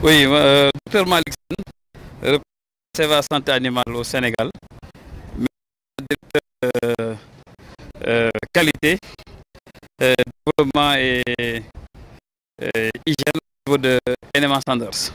Oui, docteur Malik Sène, représente Seva Santé Animale au Sénégal, directeur qualité, développement et hygiène au niveau de NMA Sanders.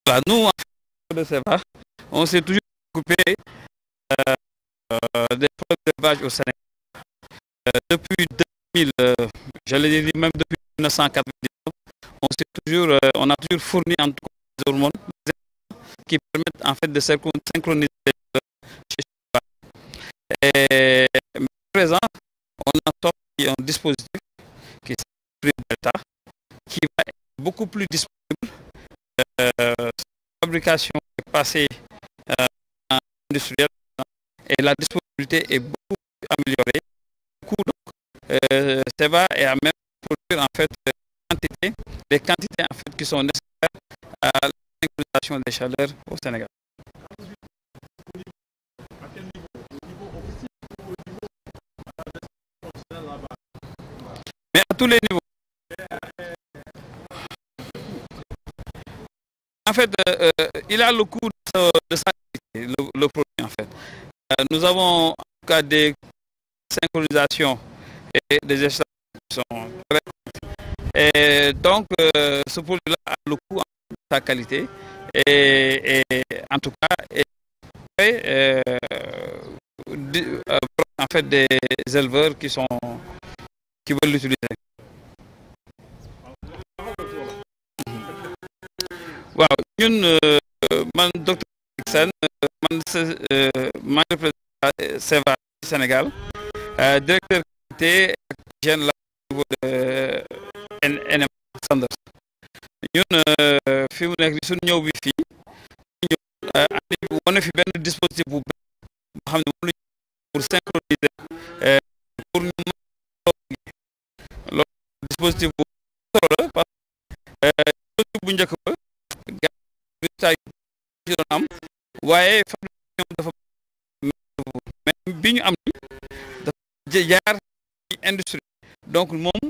Voilà, nous, en fait, de Seva, on s'est toujours occupé des problèmes d'élevage au Sénégal. Depuis 2000, je l'ai dit même depuis 1999, on a toujours fourni en tout cas des hormones qui permettent en fait de synchroniser chez et à présent, on a sorti un dispositif qui s'appelle Delta, qui va être beaucoup plus disponible. Sa fabrication est passée en industriel et la disponibilité est beaucoup plus améliorée. Seva est à même produire en fait des quantités en fait qui sont nécessaires à la synchronisation des chaleurs au Sénégal. Mais à tous les niveaux. En fait, il a le coût de sa qualité, le produit en fait. Nous avons en tout cas des synchronisations et des échanges qui sont très et donc ce produit-là a le coût de sa qualité et en tout cas en fait des éleveurs qui veulent l'utiliser. waaw ñun man docteur Sène man maa ngi représenté Seva Sénégal directeur qualité ak hygiène la au niveau de NMA Sanders ñun fi mu nekk suñu ñëw bi fii ñu andi wane fi benn dispositif bu xam ne moom la pour synchroniser pour ñu loolu dispositif bu solo la parce que dispositif bu njëkk ba ci doon am waaye fabrication dafa mais bi ñu am ni dafa jaar ci industrie donc moom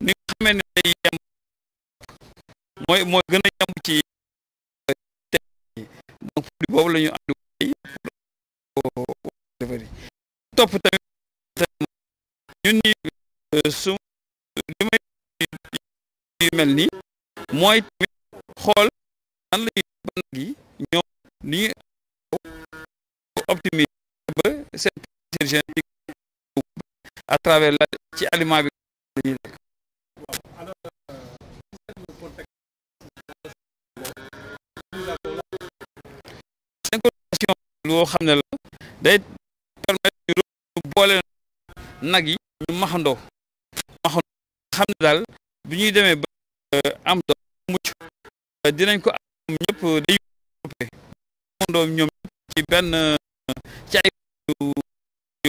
ni nga xamee ne day yem mooy gën a yem ci donc produit boobu la ñu andi pour topp tamit ñun ñi su li may yu mel nii mooy tamit xool nan la ban gi ñoom ni optimiser ba seen potentiel génétique à travers la ci aliment bi ñuy lekk. synchronisation loo xam ne la day permettre ñu boole nag yi ñu maxandoo xam ne daal bi ñuy demee ba am doom mucc dinañ ko am ñëpp day maxandoo ñoom ci benn ci ay yu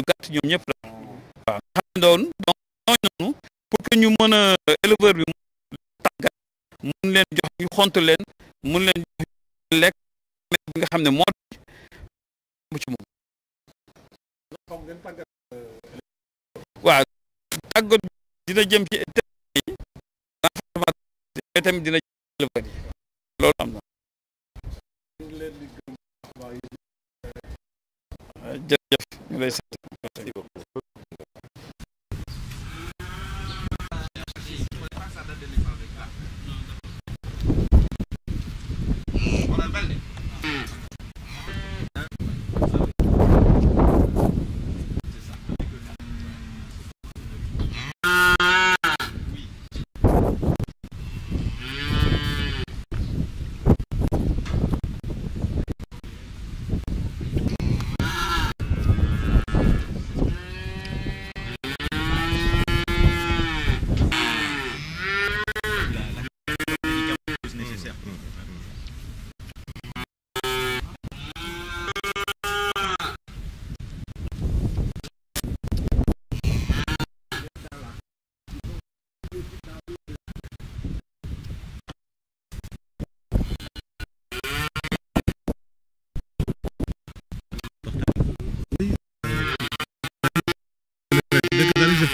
gàtt ñoom ñëpp la waaw xam ne doon donc noonu pour que ñu mën a éleveur bi tàggat mun leen jox ñu xont leen mun leen jox lekk bi nga xam ne moo mu ci moom waaw tàggat dina jëm ci tamit dina jëm éleveur yi loolu am na jërëjëf ñu lay sant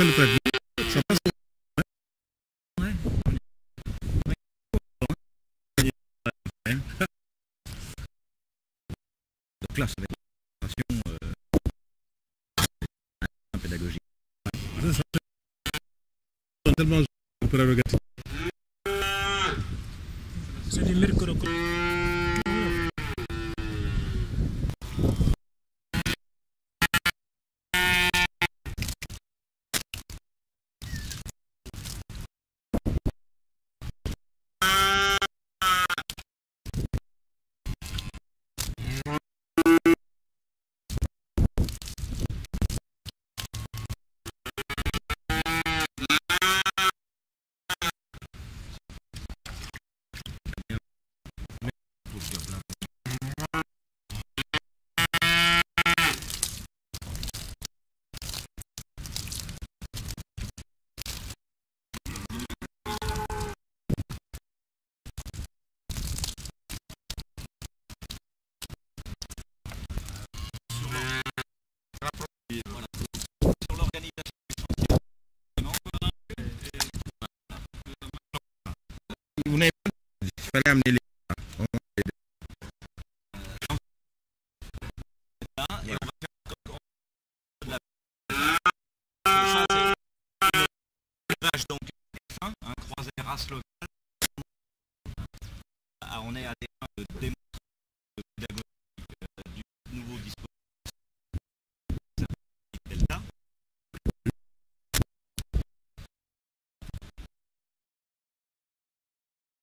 fait le traitement, ça passe. Ouais. De classe avec la pédagogique. C'est tellement prérogative. C'est du mercure. Vous n'avez pas il fallait amener les... Donc, un croisé race locale. On est à des démonstration pédagogique du nouveau dispositif Delta.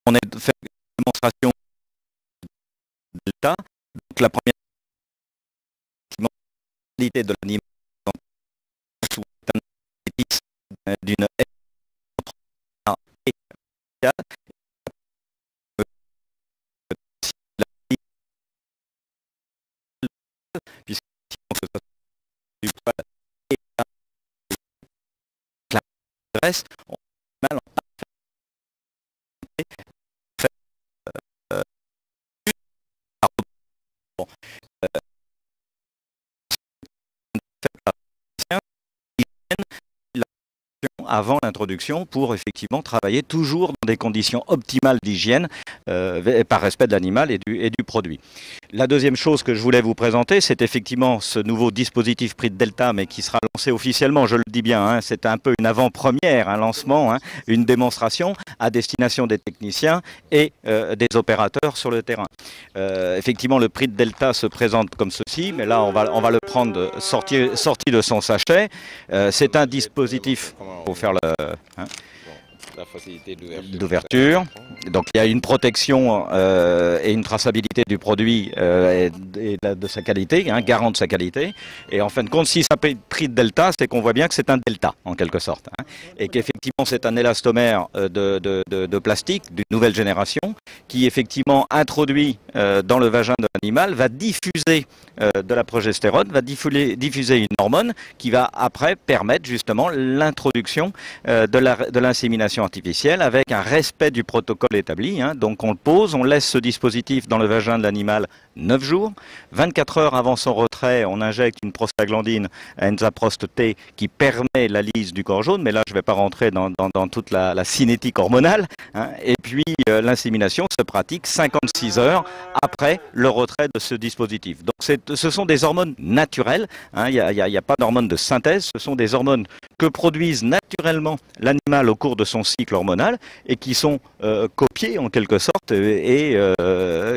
On est fait une démonstration Delta. Donc la première qualité de l'animal sous un d'une puisque du poil et la graisse, on a mal en avant l'introduction pour effectivement travailler toujours dans des conditions optimales d'hygiène par respect de l'animal et du produit. La deuxième chose que je voulais vous présenter, c'est effectivement ce nouveau dispositif Prix de Delta, mais qui sera lancé officiellement, je le dis bien, hein, c'est un peu une avant-première, un lancement, hein, une démonstration à destination des techniciens et des opérateurs sur le terrain. Effectivement, le Prix de Delta se présente comme ceci, mais là on va le prendre sorti de son sachet. C'est un dispositif pour faire la facilité d'ouverture. Donc il y a une protection et une traçabilité du produit et de sa qualité, hein, garant de sa qualité. Et en fin de compte, si ça paye prix de Delta, c'est qu'on voit bien que c'est un Delta en quelque sorte. Hein, et qu'effectivement c'est un élastomère de plastique d'une nouvelle génération qui effectivement introduit dans le vagin de l'animal, va diffuser de la progestérone, va diffuser une hormone qui va après permettre justement l'introduction de l'insémination artificielle avec un respect du protocole établi. Hein. Donc on le pose, on laisse ce dispositif dans le vagin de l'animal 9 jours. 24 heures avant son retrait, on injecte une prostaglandine, Enzaprost T, qui permet la lyse du corps jaune, mais là je ne vais pas rentrer dans toute la cinétique hormonale. Hein. Et puis l'insémination se pratique 56 heures après le retrait de ce dispositif. Donc ce sont des hormones naturelles, hein. Il n'y a pas d'hormones de synthèse, ce sont des hormones que produisent naturellement l'animal au cours de son cycle hormonal et qui sont copiées en quelque sorte et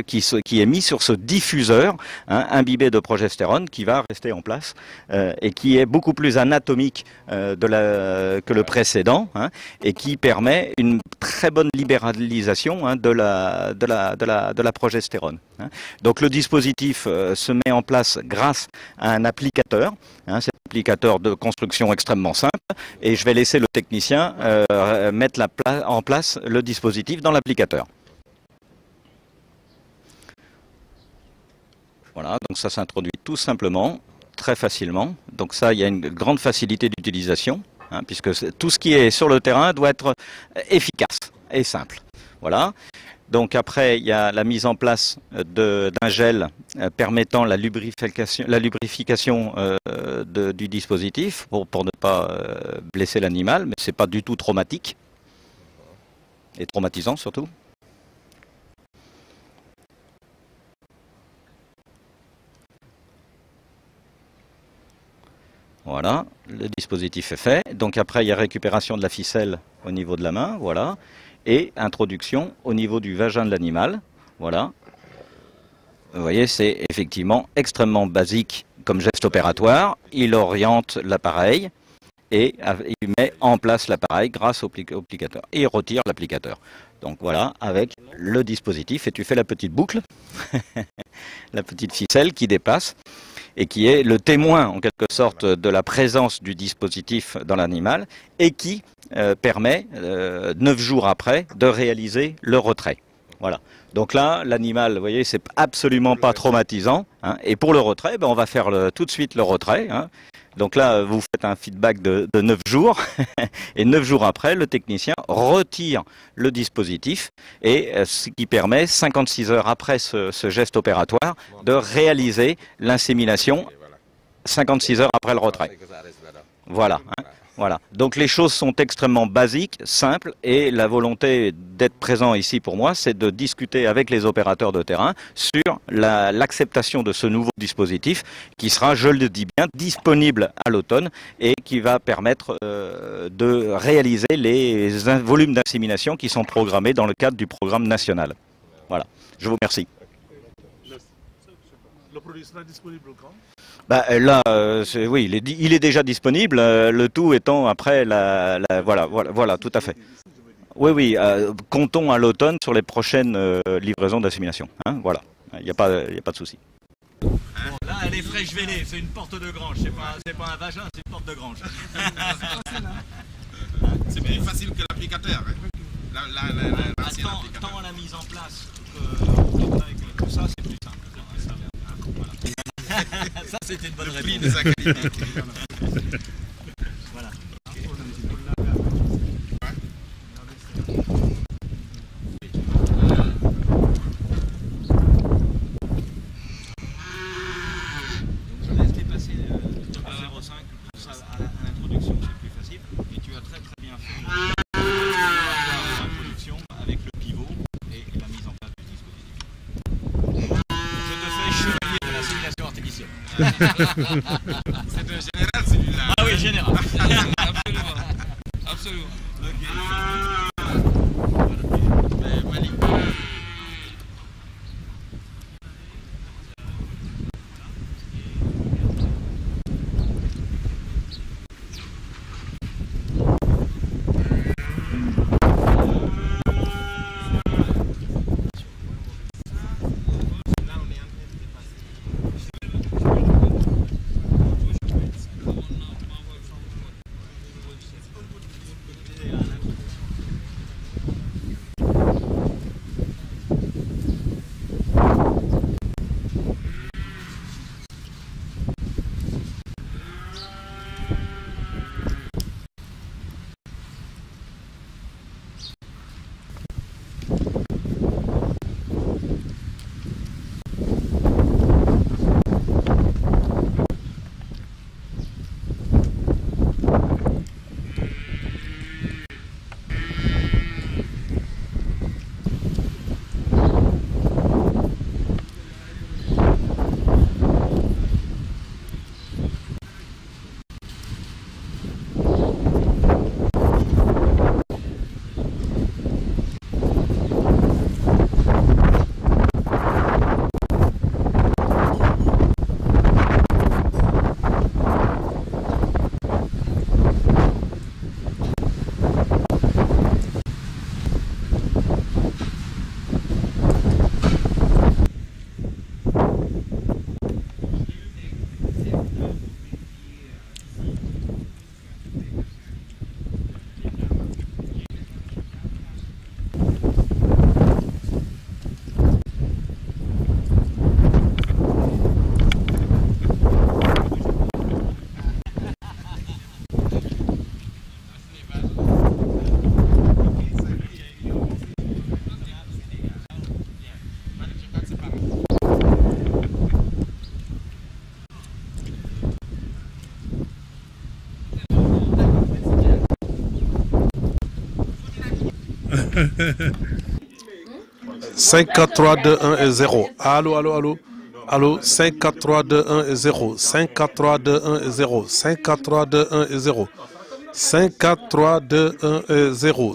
qui est mis sur ce diffuseur, hein, imbibé de progestérone qui va rester en place et qui est beaucoup plus anatomique que le précédent, hein, et qui permet une très bonne libéralisation, hein, de la progestérone. Hein. Donc le dispositif se met en place grâce à un applicateur, hein, c'est un applicateur de construction extrêmement simple, et je vais laisser le technicien mettre en place le dispositif dans l'applicateur. Voilà, donc ça s'introduit tout simplement, très facilement. Donc ça, il y a une grande facilité d'utilisation, hein, puisque tout ce qui est sur le terrain doit être efficace et simple. Voilà. Donc après, il y a la mise en place d'un gel permettant la lubrification du dispositif pour ne pas blesser l'animal, mais c'est pas du tout traumatique et traumatisant surtout. Voilà, le dispositif est fait. Donc après, il y a récupération de la ficelle au niveau de la main, voilà, et introduction au niveau du vagin de l'animal, voilà. Vous voyez, c'est effectivement extrêmement basique comme geste opératoire. Il oriente l'appareil et il met en place l'appareil grâce au applicateur. Et il retire l'applicateur. Donc voilà, avec le dispositif, et tu fais la petite boucle, la petite ficelle qui dépasse, et qui est le témoin en quelque sorte de la présence du dispositif dans l'animal et qui permet 9 jours après de réaliser le retrait. Voilà. Donc là, l'animal, vous voyez, c'est absolument pas traumatisant. Hein, et pour le retrait, ben, on va faire tout de suite le retrait. Hein. Donc là, vous faites un feedback de 9 jours. Et 9 jours après, le technicien retire le dispositif. Et ce qui permet, 56 heures après ce geste opératoire, de réaliser l'insémination 56 heures après le retrait. Voilà. Hein. Voilà. Donc les choses sont extrêmement basiques, simples, et la volonté d'être présent ici pour moi, c'est de discuter avec les opérateurs de terrain sur l'acceptation de ce nouveau dispositif qui sera, je le dis bien, disponible à l'automne et qui va permettre de réaliser les volumes d'insémination qui sont programmés dans le cadre du programme national. Voilà. Je vous remercie. Le produit sera disponible quand? Bah, là, oui, il est déjà disponible, le tout étant après voilà, tout à fait. Oui, oui, comptons à l'automne sur les prochaines livraisons d'assimilation. Hein, voilà, il n'y a pas de souci. Bon, là, elle est fraîche vélée, c'est une porte de grange, c'est pas un vagin, c'est une porte de grange. C'est plus facile que l'applicateur. Hein. Tant la mise en place que avec tout ça, c'est plus simple. Ça, c'était une bonne réponse. Voilà. Je laisse dépasser 0,5 pour ça à l'introduction, c'est plus facile. Et tu as très bien fait l'introduction avec le pivot et la mise en place du dispositif. Je te fais chevalier de l'assimilation artificielle. C'est un général celui-là. Ah oui, général. Absolument. Absolument. 5, 4, 3, 2, 1 et 0. Allô, allô, allô. Allô, 5, 4, 3, 2, 1 et 0. 5, 4, 3, 2, 1 et 0. 5, 4, 3, 2, 1 et 0. 5, 4, 3, 2, 1 et 0.